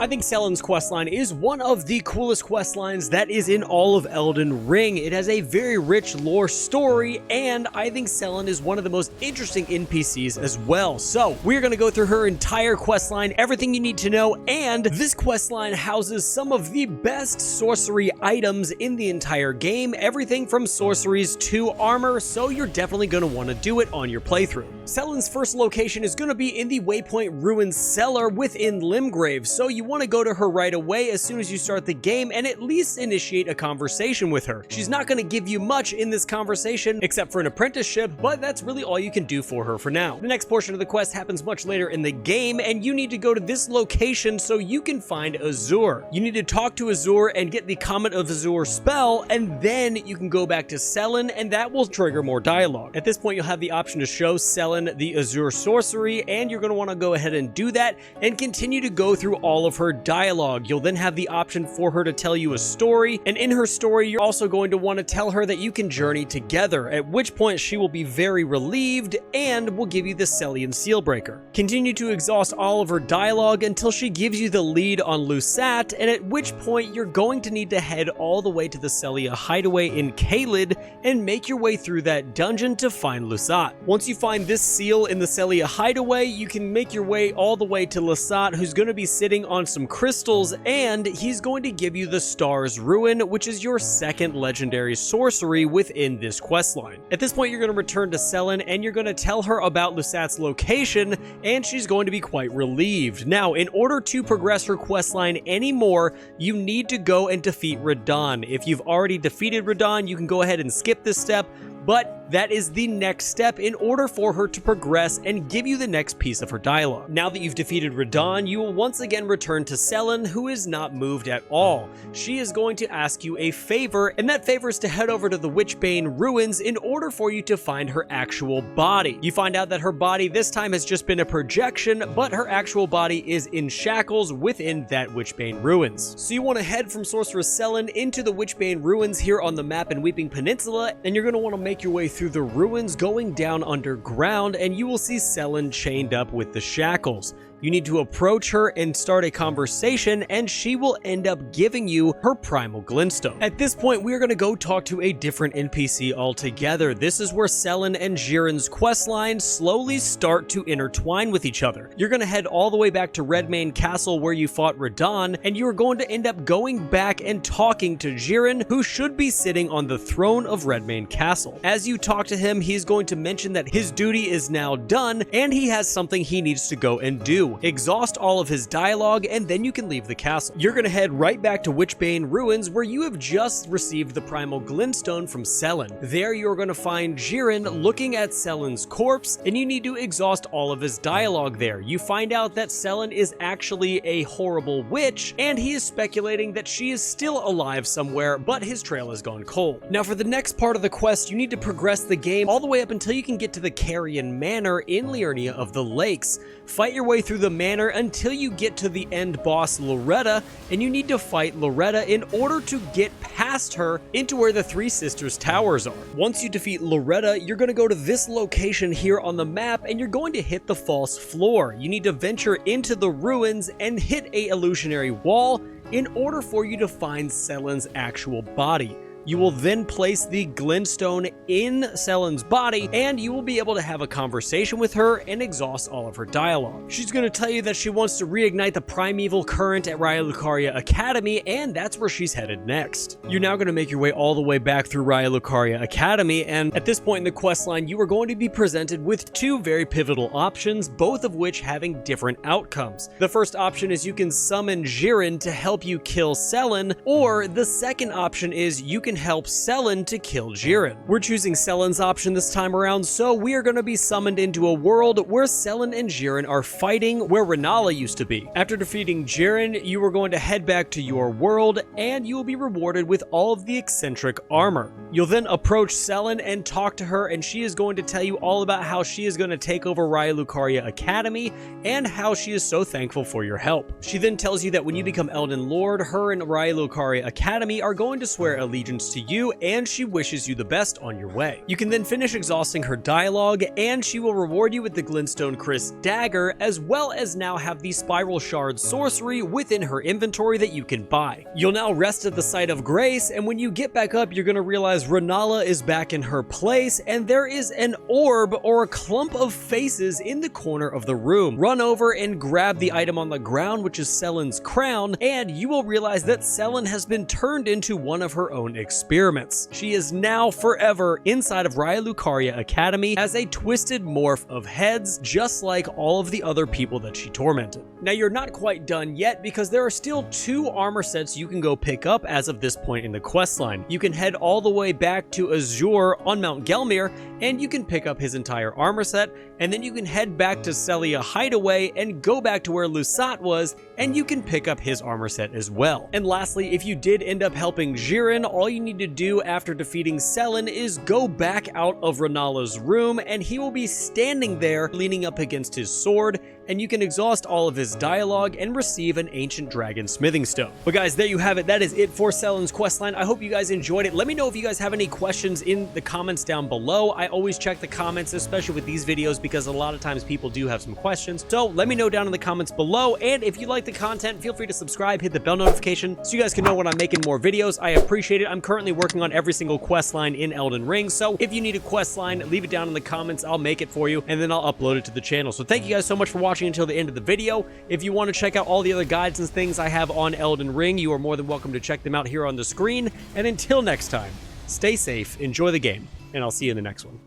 I think Sellen's questline is one of the coolest questlines that is in all of Elden Ring. It has a very rich lore story, and I think Sellen is one of the most interesting NPCs as well. So we're going to go through her entire questline, everything you need to know, and this questline houses some of the best sorcery items in the entire game, everything from sorceries to armor, so you're definitely going to want to do it on your playthrough. Sellen's first location is going to be in the Witchbane Ruins cellar within Limgrave, so you want to go to her right away as soon as you start the game and at least initiate a conversation with her. She's not going to give you much in this conversation except for an apprenticeship, but that's really all you can do for her for now. The next portion of the quest happens much later in the game, and you need to go to this location so you can find Azure. You need to talk to Azure and get the Comet of Azure spell, and then you can go back to Sellen, and that will trigger more dialogue. At this point, you'll have the option to show Sellen the Azure sorcery, and you're going to want to go ahead and do that and continue to go through all of her dialogue. You'll then have the option for her to tell you a story, and in her story, you're also going to want to tell her that you can journey together, at which point she will be very relieved and will give you the Sellian Sealbreaker. Continue to exhaust all of her dialogue until she gives you the lead on Lusat, and at which point you're going to need to head all the way to the Sellia hideaway in Caelid and make your way through that dungeon to find Lusat. Once you find this seal in the Sellia hideaway, you can make your way all the way to Lusat, who's going to be sitting on some crystals, and he's going to give you the Star's Ruin, which is your second legendary sorcery within this questline. At this point, you're going to return to Sellen, and you're going to tell her about Lusat's location, and she's going to be quite relieved. Now, in order to progress her questline anymore, you need to go and defeat Radahn. If you've already defeated Radahn, you can go ahead and skip this step, but that is the next step in order for her to progress and give you the next piece of her dialogue. Now that you've defeated Radahn, you will once again return to Sellen, who is not moved at all. She is going to ask you a favor, and that favor is to head over to the Witchbane Ruins in order for you to find her actual body. You find out that her body this time has just been a projection, but her actual body is in shackles within that Witchbane Ruins. So you want to head from Sorceress Sellen into the Witchbane Ruins here on the map in Weeping Peninsula, and you're going to want to make your way through the ruins going down underground, and you will see Sellen chained up with the shackles. You need to approach her and start a conversation, and she will end up giving you her primal glintstone. At this point, we are going to go talk to a different NPC altogether. This is where Sellen and Jirrin's questlines slowly start to intertwine with each other. You're going to head all the way back to Redmane Castle where you fought Radahn, and you are going to end up going back and talking to Jirrin, who should be sitting on the throne of Redmane Castle. As you talk to him, he's going to mention that his duty is now done, and he has something he needs to go and do. Exhaust all of his dialogue, and then you can leave the castle. You're going to head right back to Witchbane Ruins, where you have just received the primal glintstone from Sellen. There you're going to find Jirrin looking at Sellen's corpse, and you need to exhaust all of his dialogue there. You find out that Sellen is actually a horrible witch, and he is speculating that she is still alive somewhere, but his trail has gone cold. Now for the next part of the quest, you need to progress the game all the way up until you can get to the Carian Manor in Liurnia of the Lakes. Fight your way through the manor until you get to the end boss Loretta, and you need to fight Loretta in order to get past her into where the Three Sisters towers are. Once you defeat Loretta, you're going to go to this location here on the map, and you're going to hit the false floor. You need to venture into the ruins and hit a illusionary wall in order for you to find Sellen's actual body. You will then place the glintstone in Sellen's body, and you will be able to have a conversation with her and exhaust all of her dialogue. She's going to tell you that she wants to reignite the primeval current at Raya Lucaria Academy, and that's where she's headed next. You're now going to make your way all the way back through Raya Lucaria Academy, and at this point in the questline, you are going to be presented with two very pivotal options, both of which having different outcomes. The first option is you can summon Jirrin to help you kill Sellen, or the second option is you can help Sellen to kill Jirrin. We're choosing Sellen's option this time around, so we are going to be summoned into a world where Sellen and Jirrin are fighting where Rennala used to be. After defeating Jirrin, you are going to head back to your world, and you will be rewarded with all of the eccentric armor. You'll then approach Sellen and talk to her, and she is going to tell you all about how she is going to take over Raya Lucaria Academy and how she is so thankful for your help. She then tells you that when you become Elden Lord, her and Raya Lucaria Academy are going to swear allegiance comes to you, and she wishes you the best on your way. You can then finish exhausting her dialogue, and she will reward you with the Glintstone Chris dagger, as well as now have the Spiral Shard sorcery within her inventory that you can buy. You'll now rest at the site of grace, and when you get back up, you're gonna realize Rennala is back in her place, and there is an orb or a clump of faces in the corner of the room. Run over and grab the item on the ground, which is Sellen's crown, and you will realize that Sellen has been turned into one of her own experiments. She is now forever inside of Raya Lucaria Academy as a twisted morph of heads, just like all of the other people that she tormented. Now, you're not quite done yet because there are still 2 armor sets you can go pick up as of this point in the questline. You can head all the way back to Azure on Mount Gelmir, and you can pick up his entire armor set, and then you can head back to Celia Hideaway and go back to where Lusat was, and you can pick up his armor set as well. And lastly, if you did end up helping Jirrin, all you need to do after defeating Sellen is go back out of Rennala's room, and he will be standing there leaning up against his sword, and you can exhaust all of his dialogue and receive an ancient dragon smithing stone. But guys, there you have it. That is it for Sellen's questline. I hope you guys enjoyed it. Let me know if you guys have any questions in the comments down below. I always check the comments, especially with these videos, because a lot of times people do have some questions. So let me know down in the comments below, and if you like the content, feel free to subscribe, hit the bell notification so you guys can know when I'm making more videos. I appreciate it. I'm currently working on every single questline in Elden Ring, so if you need a questline, leave it down in the comments. I'll make it for you, and then I'll upload it to the channel. So thank you guys so much for watching until the end of the video. If you want to check out all the other guides and things I have on Elden Ring, you are more than welcome to check them out here on the screen. And until next time, stay safe, enjoy the game, and I'll see you in the next one.